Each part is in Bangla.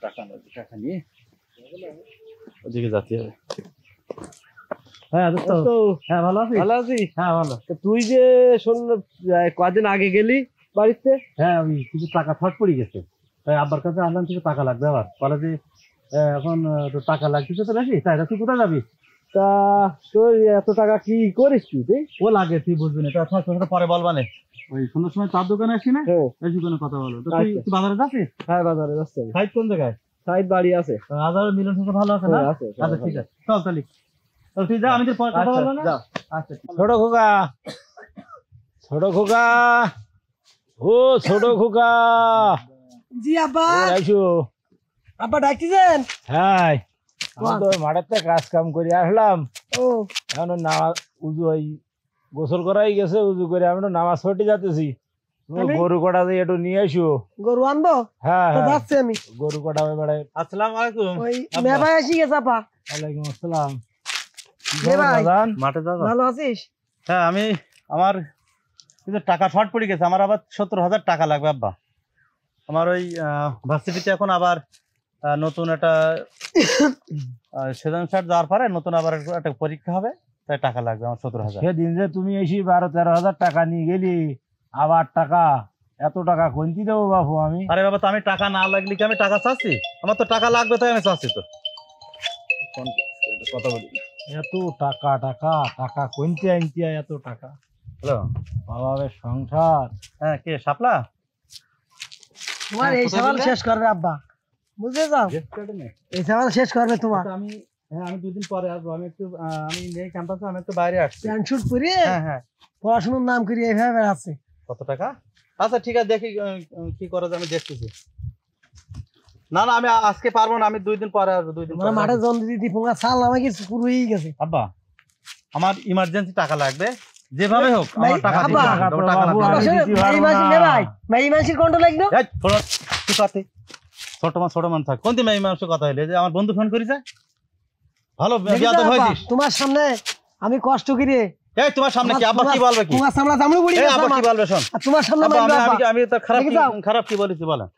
টাকা নেই, টাকা নিয়ে ওদিকে যাতে হবে। হ্যাঁ হ্যাঁ ভালো আছি। ভালো আছি। হ্যাঁ ভালো। তুই যে শুনলাম কদিন আগে গেলি বাড়িতে। হ্যাঁ আমি কিছু টাকা ফট পড়ে গেছে, তাই আব্বার কাছে আনলাম কিছু টাকা লাগবে। আবার কলেজে এখন তো টাকা লাগতেছে তো বেশি, তাই তুই কোথায় যাবি? তা তোর এত টাকা কি করিস তুই? ও লাগে তুই বুঝবি না, তোর পরে বলবা না। ওই সন্ধ্যার সময় চার দোকানে আসি না, এই দোকানে কথা বলো। তুই বাজারে যাচ্ছিস? হ্যাঁ বাজারে যাচ্ছি। সাইড কোন জায়গায়? সাইড বাড়ি আছে। বাজারে মিলন সাথে ভালো আছে না? আছে। আচ্ছা ঠিক আছে, চল চলি। তুই যা, আমি তোর পরে কথা বলবো না। আচ্ছা ছোট খোকা, ছোট খোকা, ও ছোট খোকা। জি আব্বা। আইসো। আব্বা ডাকতেছেন? হ্যাঁ আমি তো মাঠেতে কাজ কাম করে আসলাম। ও এখন নামাজ উজু ওই গোসল করাই গেছে, উজু করে আমি নামাজ পড়তে যাচ্ছি। গরু কটা দিয়ে একটু নিয়ে আসো। গরু আনবো? হ্যাঁ যাচ্ছি আমি। গরু কটা ওই বেড়ায়। আসসালামু আলাইকুম। ওই মে ভাই আসি গেছে আপা। ওয়ালাইকুম আসসালাম। মাঠে যাবো? ভালো আছিস? হ্যাঁ আমি আমার কিন্তু টাকা শর্ট পড়ে গেছে, আমার আবার 70,000 টাকা লাগবে আব্বা। আমার ওই ভার্সিটিতে এখন আবার নতুন একটা সেজন শার্ট যাওয়ার পরে নতুন আবার একটা পরীক্ষা হবে, তাই টাকা লাগবে আমার 70,000। সেদিন যে তুমি এসে 12-13,000 টাকা নিয়ে গেলি, আবার টাকা এত টাকা কোনটি দেবো বাবু আমি? আরে বাবা, তো আমি টাকা না লাগলে কি আমি টাকা চাচ্ছি? আমার তো টাকা লাগবে, তাই আমি চাচ্ছি। তো কথা বলি, এত টাকা টাকা টাকা কোনটি আনতে এত টাকা? হ্যালো বাবা, সংসার। হ্যাঁ কে শাপলা? তোমার এই সওয়াল শেষ করবে আব্বা, বুঝে যাও। এই সওয়াল শেষ করবে তোমার। আমি হ্যাঁ আমি 2 দিন পরে আসবো। আমি একটু আমি নেই ক্যাম্পাসে, আমি একটু বাইরে আসছি। প্যান্ট শুট পরে হ্যাঁ পড়াশোনার নাম করে এইভাবে বেড়াচ্ছে। কত টাকা? আচ্ছা ঠিক আছে, দেখি কি করা যায়, আমি দেখতেছি। না না আমি আজকে পারবো না, আমি 2 দিন পরে আসবো। 2 দিন পরে মাঠে জন দিদি পোঙা ছাল আমাকে পুরো হয়ে গেছে। আব্বা আমার ইমার্জেন্সি টাকা লাগবে, যেভাবে হোক আমার টাকা দিতে হবে। টাকা ভাই মাসির কন্ট্রোল লাগবে। এই তুই কথা ছোট মান থাক। কোনটি মেয়ে মানুষের কথা হইলে যে আমার বন্ধু ফোন করেছে? ভালো বিয়াদব হইছিস। তোমার সামনে আমি কষ্ট করে। এই তোমার সামনে কি আব্বা কি বলবে? কি তোমার সামনে জামড়ু পড়ি গেছে। আব্বা কি বলবে? শোন তোমার সামনে আমি তো খারাপ কি বলেছি বলেন?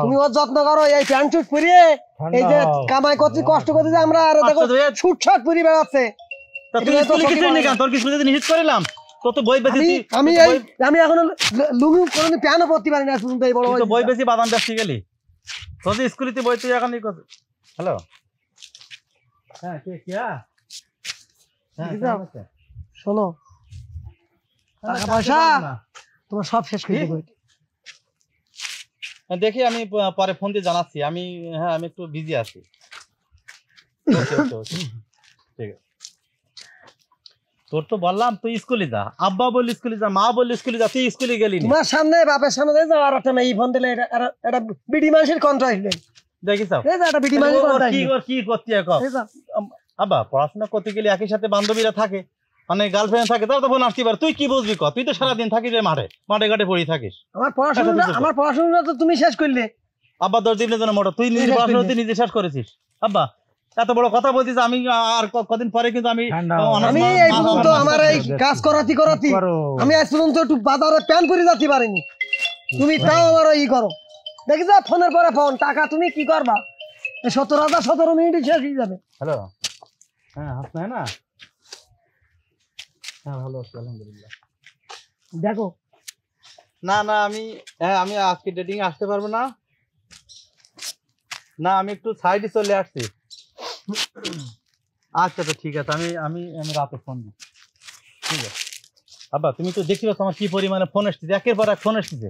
তুমি ওর যত্ন করো, এই প্যান্ট শুট পরিয়ে এই যে কামাই করতে কষ্ট করতে যে আমরা আর দেখো ছুটছাট পরি বেড়াচ্ছে। তা তুই স্কুলে কিছু নেই কেন? তোর কি স্কুলে নিষেধ করিলাম? তো তো বই বেচেছি আমি এখন লুঙ্গি কোনদিন প্যান্টও পরতে পারি না। শুনুন তো এই বড় তো বই বেচি বাদাম বেচতে গেলি, তোর স্কুলেতে বই তুই এখন হ্যালো হ্যাঁ কে কিয়া শোনো, টাকা পয়সা তোমার সব শেষ করে দেবো। দেখি আমি পরে ফোন দিয়ে জানাচ্ছি। আমি হ্যাঁ আমি একটু বিজি আছি। ঠিক আছে, তোর তো বললাম তুই স্কুলে যা, আব্বা বললি স্কুলে যা, মা বললি স্কুলে যা, তুই স্কুলে গেলি না। তোমার সামনে বাপের সামনে যাও আর একটা মেয়ে ফোন দিলে এটা বিডি মানুষের কন্ট্রাক্ট দেখিস এটা বিডি মানুষের কন্ট্রাক্ট কি করতে আব্বা? পড়াশোনা করতে গেলে একই সাথে বান্ধবীরা থাকে, মানে গার্লফ্রেন্ড থাকে, তাও তো বোন আসতে পারে। তুই কি বুঝবি? তুই তো সারাদিন থাকিস মাঠে ঘাটে পড়ে থাকিস। আমার পড়াশোনা তো তুমি শেষ করলে। আব্বা তোর দিনের জন্য মোটা, তুই নিজে পড়াশোনা নিজে শেষ করেছিস। আব্বা এত বড় কথা বলছিস, আমি আর কদিন পরে কিন্তু আমি এই পর্যন্ত আমার এই কাজ করাতি আমি আজ পর্যন্ত একটু বাজারে প্যান পরে যেতে পারিনি। তুমি তাও আমার ই করো। দেখি যা ফোনের পরে ফোন, টাকা তুমি কি করবা? 17,000 17 মিনিটে শেষ হয়ে যাবে। হ্যালো হ্যাঁ হাসনা না? হ্যাঁ ভালো আছি আলহামদুলিল্লাহ। দেখো না আমি আমি আজকে ডেটিং আসতে পারবো না। না আমি একটু সাইডে চলে আসছি। আচ্ছা তো ঠিক আছে, আমি রাতে ফোন দিই। ঠিক আছে আব্বা, তুমি তো দেখতে পাচ্ছ আমার কি পরিমাণে ফোন এসেছে, একের পর এক ফোন এসেছে।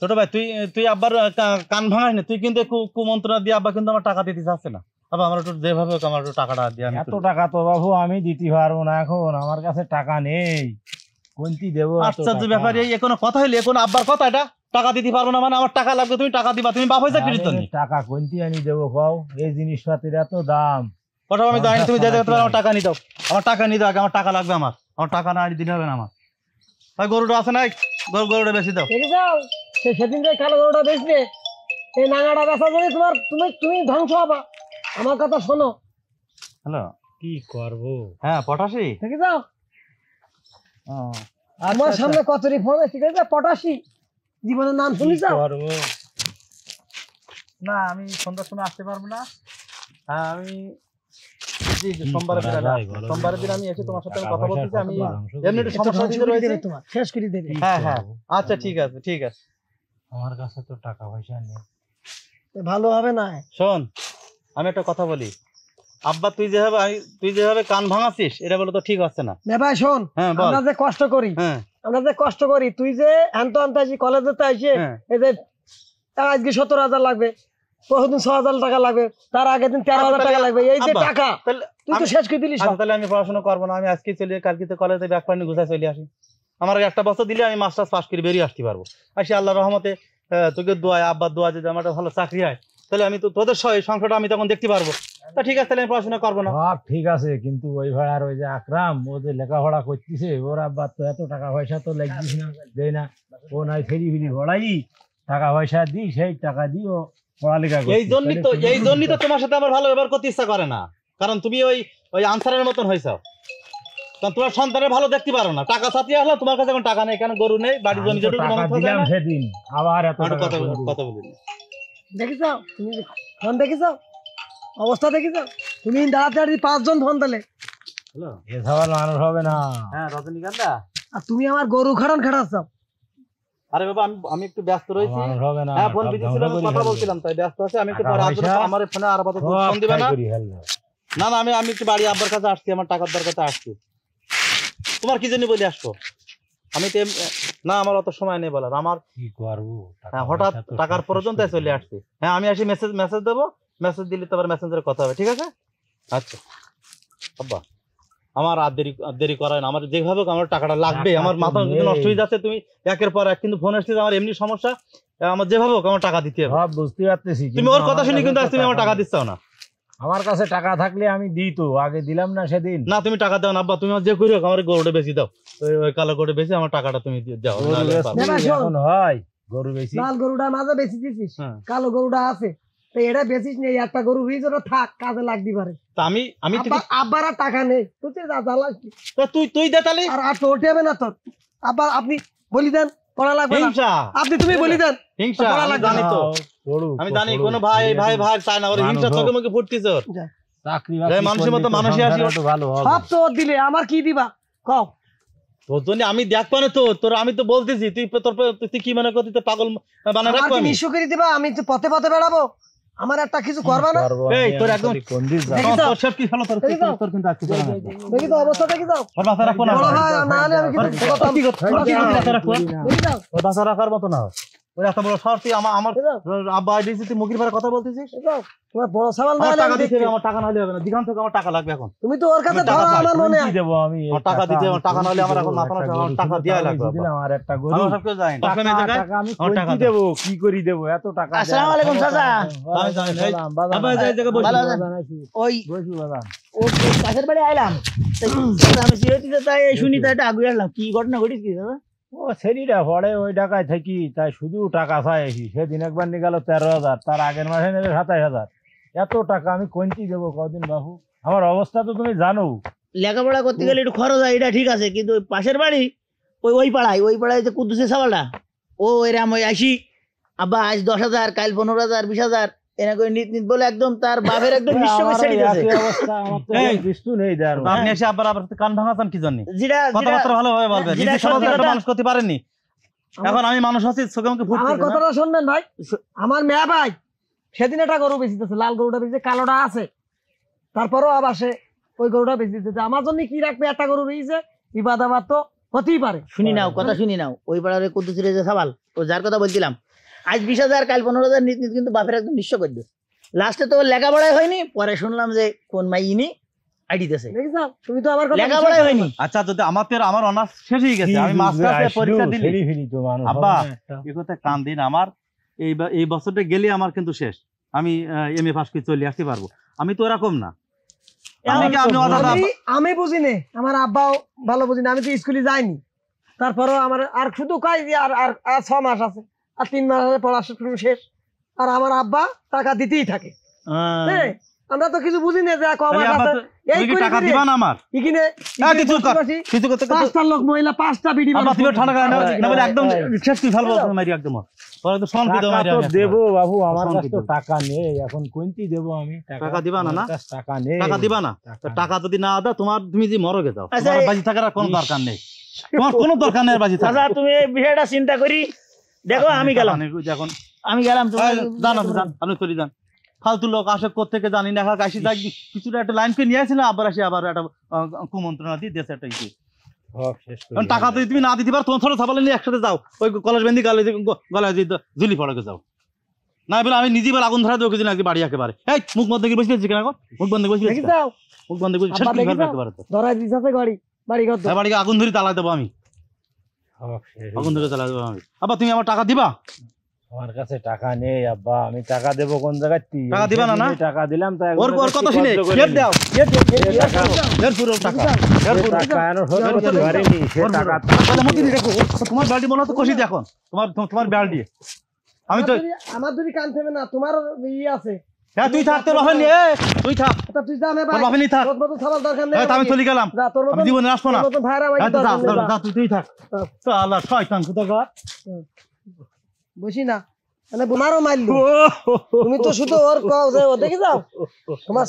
ছোট ভাই তুই আব্বার কান ভাঙাস না। তুই কিন্তু কুমন্ত্রণা দিয়ে আব্বা কিন্তু আমার টাকা দিতে চাচ্ছে না। আব্বা আমার একটু যেভাবে হোক আমার একটু টাকাটা দিয়ে। এত টাকা তো বাবু আমি দিতে পারবো না, এখন আমার কাছে টাকা নেই। কোনটি দেবো? আশ্চর্য ব্যাপার, এই কোনো কথা হইলে এখন আব্বার কথা, এটা টাকা দিতে পারবো না মানে আমার টাকা লাগবে, তুমি টাকা দিবা। তুমি বাপ হয়েছে কিরিত টাকা কোনটি আমি দেবো কও? এই জিনিসপাতির এত দাম। কথা আমি জানি, তুমি দিয়ে দেবে, আমার টাকা নিয়ে দাও। আমার টাকা নিয়ে দাও, আমার টাকা লাগবে। আমার টাকা না দিতে হবে না। আমার ভাই গরুটা আছে না, গরুটা বেশি দাও। সেদিন যে কালো গরুটা বেচবে, এই নাঙাটা বেচা জন্য তুমি ধ্বংস হবা। আমার কথা শোনো। হ্যালো কি করবো? হ্যাঁ পটাশি দেখে যাও। আমার সামনে কতরি ফোন আছে, পটাশি জীবনের নাম শুনিস? না আমি সন্ধ্যার সময় আসতে পারবো না। হ্যাঁ আমি জি সোমবারের দিন সোমবারের দিন আমি এসে তোমার সাথে কথা বলতেছি। আমি এমনি একটু সমস্যা দিতে রয়েছে, তোমার শেষ করে দেবে। হ্যাঁ হ্যাঁ আচ্ছা ঠিক আছে ঠিক আছে। আমার কাছে তো টাকা পয়সা নেই। ভালো হবে না। শোন আমি একটা কথা বলি, আব্বা তুই যেভাবে কান ভাঙাছিস এটা বলে তো ঠিক হচ্ছে না। ভাই শোন, হ্যাঁ বল। আমরা যে কষ্ট করি, হ্যাঁ আমরা যে কষ্ট করি, তুই যে আনতে আসি কলেজে আসে এই যে আজকে 17,000 লাগবে, প্রতিদিন 6,000 টাকা লাগবে, তার আগের দিন 13,000 টাকা লাগবে, এই যে টাকা তুই তো শেষ করে দিলিস। তাহলে আমি পড়াশোনা করবো না, আমি আজকে চলে কালকে কলেজে ব্যাগ পানি গুছায় চলে আসি। আমার একটা বছর দিলে আমি মাস্টার্স পাস করে বেরিয়ে আসতে পারবো। আসি আল্লাহ রহমতে তোকে দোয়া আব্বার দোয়া যদি আমার একটা ভালো চাকরি হয় তাহলে আমি তো তোদের সংসারটা আমি তখন দেখতে পারবো। তা ঠিক আছে তাহলে আমি পড়াশোনা করবো না। সব ঠিক আছে, কিন্তু ওই ভাড়ার ওই যে আকরাম ও যে লেখাপড়া করতেছে, ওর আব্বা তো এত টাকা পয়সা তো লাগছিস না, দেয় না। ও নাই ফেরি ভরাই টাকা পয়সা দিই, সেই টাকা দিই ও পড়ালেখা করে। এই জন্যই তো তোমার সাথে আমার ভালো ব্যবহার করতে ইচ্ছা করে না, কারণ তুমি ওই আনসারের মতন হয়েছ। কারণ তোমার সন্তানের ভালো দেখতে পারো না। টাকা ছাতিয়ে আসলো, তোমার কাছে এখন টাকা নেই, কেন গরু নেই, বাড়ি জমি দিলাম সেদিন আবার এত কথা বলি। দেখিস তুমি ফোন দেখিস, অবস্থা দেখিস, তুমি তাড়াতাড়ি 5 জন ফোন দিলে এ সবার মানুষ হবে না। হ্যাঁ রজনীকান্দা, আর তুমি আমার গরু খাটাচ্ছ। আরে বাবা আমি একটু ব্যস্ত রয়েছি। হ্যাঁ ফোন বিজি ছিল, কথা বলছিলাম তাই ব্যস্ত আছে। আমি একটু পরে আসবো, আমার ফোনে আর আপাতত ফোন দিবে না। না না আমি একটু বাড়ি আব্বার কাছে আসছি, আমার টাকার দরকার আসছি। তোমার কি জন্য বলে আসবো? আমি তো না, আমার অত সময় নেই বলার। আমার কি করবো, হঠাৎ টাকার প্রয়োজন তাই চলে আসছি। হ্যাঁ আমি আসি, মেসেজ দেবো, মেসেজ দিলে তো আবার মেসেঞ্জারে কথা হবে, ঠিক আছে? আচ্ছা আব্বা আমার আর দেরি করায় না, আমার যেভাবে আমার টাকাটা লাগবে, আমার মাথা নষ্ট হয়ে যাচ্ছে। তুমি একের পর এক কিন্তু ফোন আসছে, আমার এমনি সমস্যা, আমার যেভাবে আমার টাকা দিতে হবে। সব বুঝতে পারতেছি, তুমি ওর কথা শুনি কিন্তু তুমি আমার টাকা দিচ্ছ না। আমার কাছে টাকা থাকলে আমি দিই তো, আগে দিলাম না সেদিন। না তুমি টাকা দাও না আব্বা, তুমি যে করি আমার গরুটা বেশি দাও, ওই কালো গরু বেশি আমার টাকাটা তুমি দাও। এখন হয় গরু বেশি, লাল গরুটা মাঝে বেশি দিছিস, কালো গরুটা আছে, তো এটা বেশিস নেই, একটা গরু ভিজরে থাক, কাজে লাগতে পারে। তা আমি আব্বার আর টাকা নেই, তুই তুই দে তাহলে। আর তো উঠে হবে না তোর আব্বা, আপনি বলি দেন পড়া লাগবে না, আপনি তুমি বলি দেন হিংসা। জানি তো, আমি জানি কোন ভাই চায় না, ওর হিংসা চোখে মুখে ফুটতেছে। ওর চাকরি মানুষের মতো মানুষই আসি, সব তো দিলে আমার কি দিবা কও? তোর জন্য আমি দেখবো না তো, তোর আমি তো বলতেছি, তুই কি মনে করছিস পাগল বানায় রাখবো? আমি নিঃস্ব করে দিবা, আমি তো পথে পথে বেড়াবো, আমার একটা কিছু করবা না? এই তোর একদম তোর সব কি হলো, তোর কিন্তু আজকে দেখি তো অবস্থা দেখি দাও। ওর বাসা রাখবো না, বড় ভাই না হলে আমি কিছু ওর বাসা রাখার মতো না। ওই এত বড় শহর, তুই আমার আব্বা দিয়েছি, তুই মুখের ভাড়া কথা বলতেছিস। তোমার বড় সামাল টাকা দিতে হবে, আমার টাকা না হলে হবে না, দিঘান থেকে আমার টাকা লাগবে এখন। তুমি তো ওর কাছে ধরো, আমার মনে হয় দেবো আমি টাকা দিতে, আমার টাকা না হলে আমার এখন মাথা নষ্ট, আমার টাকা দেয়া লাগবে। আমার একটা গরু, আমার সব কিছু জানি না, টাকা আমি কি দেব, কি করি দেব এত টাকা? আসসালামু আলাইকুম চাচা। আব্বা এই জায়গায় বসে ওই বসু বাবা, ও কাছের বাড়ি আইলাম, আমি সিরিয়াসলি তাই শুনি, তাই এটা আগুয়ে আসলাম। কি ঘটনা ঘটিস কি দাদা? ও ছেলেটা পড়ে ওই ঢাকায় থাকি, তাই শুধু টাকা চাই আসি। সেদিন একবার নিয়ে গেল 13,000, তার আগের মাসে নেবে 27,000। এত টাকা আমি কোনটি দেবো কদিন বাবু? আমার অবস্থা তো তুমি জানো, লেখাপড়া করতে গেলে একটু খরচ হয়, এটা ঠিক আছে, কিন্তু ওই পাশের বাড়ি ওই পাড়ায় যে কুদ্দুসের সাবালটা, ও এরাম ওই আসি আব্বা আজ 10,000, কাল 15,000, 20,000 এনা করে নিত বলে একদম তার বাপের একদম বিশ্ব করে দিতেছে। অবস্থা আমার তো কিছু নেই দাঁড়ো। আপনি এসে আবার কান ভাঙাছেন কি জন্য? কথাবার্তা ভালোভাবে বলবেন, নিজে সমাজে একটা মানুষ করতে পারেননি, এখন আমি মানুষ আছি, চোখে মুখে ফুটছে। আমার কথাটা শুনবেন ভাই, আমার মেয়ে ভাই সেদিন একটা গরু বেচিতেছে, লাল গরুটা বেচিতে, কালোটা আছে, তারপরও আবার সে ওই গরুটা বেচিতেছে। আমার জন্য কি রাখবে, একটা গরু বেচিছে, বিবাদ আবার তো হতেই পারে। শুনি নাও কথা, শুনি নাও। ওই পাড়ার কুদ্দুসের যে সাবাল, ও যার কথা বলছিলাম, আজ 20,000, কাল 15,000 নিত কিন্তু বাপের একদম নিঃস্ব করে দিচ্ছে। লাস্টে তো লেখাপড়াই হয়নি, পরে শুনলাম যে কোন মাইনি আইডিতেছে। দেখিস তুমি তো আমার কথা লেখাপড়াই হয়নি। আচ্ছা যদি আমার অনার্স শেষ হয়ে গেছে, আমি মাস্টার্সে পরীক্ষা দিলি আব্বা এই কথা কান দিন, আমার এই বছরটা গেলে আমার কিন্তু শেষ, আমি এমএ পাস করে চলে আসতে পারবো। আমি তো এরকম না, আমি বুঝি নে, আমার আব্বাও ভালো বুঝি না, আমি তো স্কুলে যাইনি, তারপরও আমার আর শুধু কয় যে আর 6 মাস আছে, আর 3 মাস পড়াশোনা শেষ, আর আমার আব্বা টাকা দিতেই থাকে। হ্যাঁ আমরা তো কিছু বুঝি না যে আমার কাছে এই তুমি কি টাকা দিবা না আমার ইকিনে কিছু করতে পাঁচটা লোক মহিলা পাঁচটা বিডি আবার তুমি ঠান্ডা করে না বলে একদম শেষ তুই ফেলবো মারি একদম পরে তো সন কি দাও মারি দেবো বাবু, আমার কাছে তো টাকা নেই এখন, কোনটি দেবো আমি? টাকা দিবা না? না টাকা নেই। টাকা দিবা না? টাকা যদি না দাও তোমার, তুমি যে মরগে যাও, তোমার বাজি থাকার আর কোনো দরকার নেই, তোমার কোনো দরকার নেই বাজি থাকার। আচ্ছা তুমি এই বিষয়টা চিন্তা করি দেখো, আমি গেলাম, এখন আমি গেলাম। জান আপনি চলে যান, ফালতু লোক আসে কোথেকে জানি না, কাশি যাই কিছুটা একটা লাইন করে নিয়ে আসছিল, আবার আসি আবার একটা কুমন্ত্রণা দিয়ে দেশে একটা ইয়ে। টাকা যদি তুমি না দিতে পারো, তোমার ছোট ছাপালে নিয়ে একসাথে যাও, ওই কলেজ বেন্দি গলায় ঝুলি পড়ে যাও, না বলে আমি নিজে বলে আগুন ধরা দেবো কিছু না বাড়ি একেবারে। এই মুখ বন্ধ করে বসে কেন, মুখ বন্ধ করে বসে যাও, মুখ বন্ধ করে একেবারে তো ধরাই দিছাছে গাড়ি বাড়ি কত বাড়িকে আগুন ধরে তালা দেবো আমি, আগুন ধরে তালা দেবো আমি। আবার তুমি আমার টাকা দিবা? আমার কাছে টাকা নেই আব্বা, আমি টাকা দেবো কোন জায়গায়? টাকা দিবা না? না টাকা দিলাম তো ওর কথা শুনে ফের দাও, ফের পুরো টাকা, ফের পুরো টাকা এনো হতে পারেনি সে টাকা। তাহলে মতি দেখো, তোমার বালতি মনে হতো কষি এখন, তোমার বালতি আমি তো আমার দুই কান থেমে না, তোমার ইয়ে আছে। হ্যাঁ তুই থাক, তোর বাপে নিয়ে তুই থাক, আচ্ছা তুই যা, তোর বাপে নিয়ে থাক, তোর মতো সবার দরকার নেই, আমি চলে গেলাম, যা তোর মতো, আমি জীবনে আসবো না। তোর মতো ভাইরা ভাই দরকার নেই, তুই থাক, তো আল্লাহ শয়তান কোথাকার। বসি না মানে বোমারও মারলো, তুমি তো শুধু ওর কও যে ও দেখে যাও, তোমার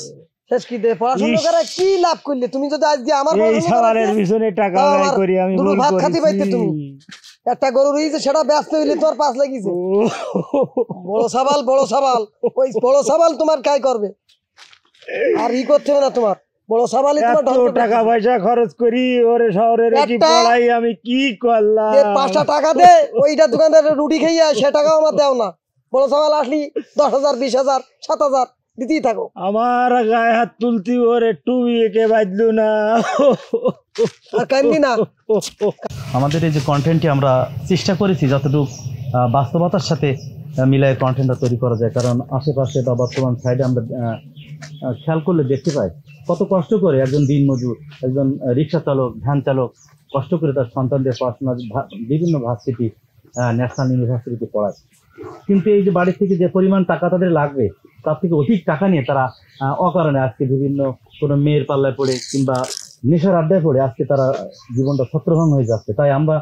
শেষ কি দে পড়াশোনা করে কি লাভ করলে? তুমি যদি আজ দিয়ে আমার এই সালারের পিছনে টাকা ব্যয় করি আমি, দুটো ভুল ভাত খাতে পাইতে করেছি। তুমি একটা গরু রইছে সেটা ব্যস্ত হইলে তোর পাস লাগিছে, বড় সাবাল ওই বড় সাবাল তোমার কাজ করবে, আর ই করতে হবে না তোমার, বড় সাবালই তোমার এত টাকা পয়সা খরচ করি ওরে শহরের কি পড়াই, আমি কি করলাম? 5টা টাকা দে, ওইটা দোকানদার রুটি খাইয়া সে টাকাও আমার দেও না, বড় সাবাল আসলি 10,000 20,000 7,000 দিতেই থাকো। আমার গায়ে হাত তুলতি ওর একটু একে বাজলু না, আর কান্দি না। আমাদের এই যে কন্টেন্টটি আমরা চেষ্টা করেছি যতটুকু বাস্তবতার সাথে মিলায় কন্টেন্টটা তৈরি করা যায়, কারণ আশেপাশে বা বর্তমান সাইডে আমরা খেয়াল করলে দেখতে পাই কত কষ্ট করে একজন দিনমজুর, একজন রিক্সা চালক, ভ্যান চালক কষ্ট করে তার সন্তানদের পড়াশোনা বিভিন্ন ভার্সিটি, ন্যাশনাল ইউনিভার্সিটিতে পড়ায়, কিন্তু এই যে বাড়ি থেকে যে পরিমাণ টাকা তাদের লাগবে তার থেকে অধিক টাকা নিয়ে তারা অকারণে আজকে বিভিন্ন কোনো মেয়ের পাল্লায় পড়ে কিংবা নেশার আড্ডায় পড়ে আজকে তারা জীবনটা ছত্রভঙ্গ হয়ে যাচ্ছে। তাই আমরা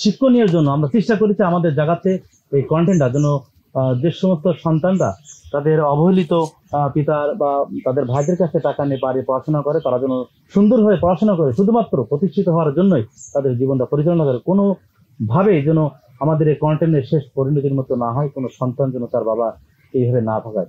শিক্ষণীয় জন্য আমরা চেষ্টা করেছি আমাদের জায়গাতে এই কন্টেন্টটা যেন যে সমস্ত সন্তানরা তাদের অবহেলিত পিতার বা তাদের ভাইদের কাছে টাকা নিয়ে পারে পড়াশোনা করে, তারা যেন সুন্দরভাবে পড়াশোনা করে শুধুমাত্র প্রতিষ্ঠিত হওয়ার জন্যই তাদের জীবনটা পরিচালনা করে, কোনোভাবে যেন আমাদের এই কন্টেন্টের শেষ পরিণতির মতো না হয়, কোনো সন্তান যেন তার বাবা এইভাবে না থাকায়।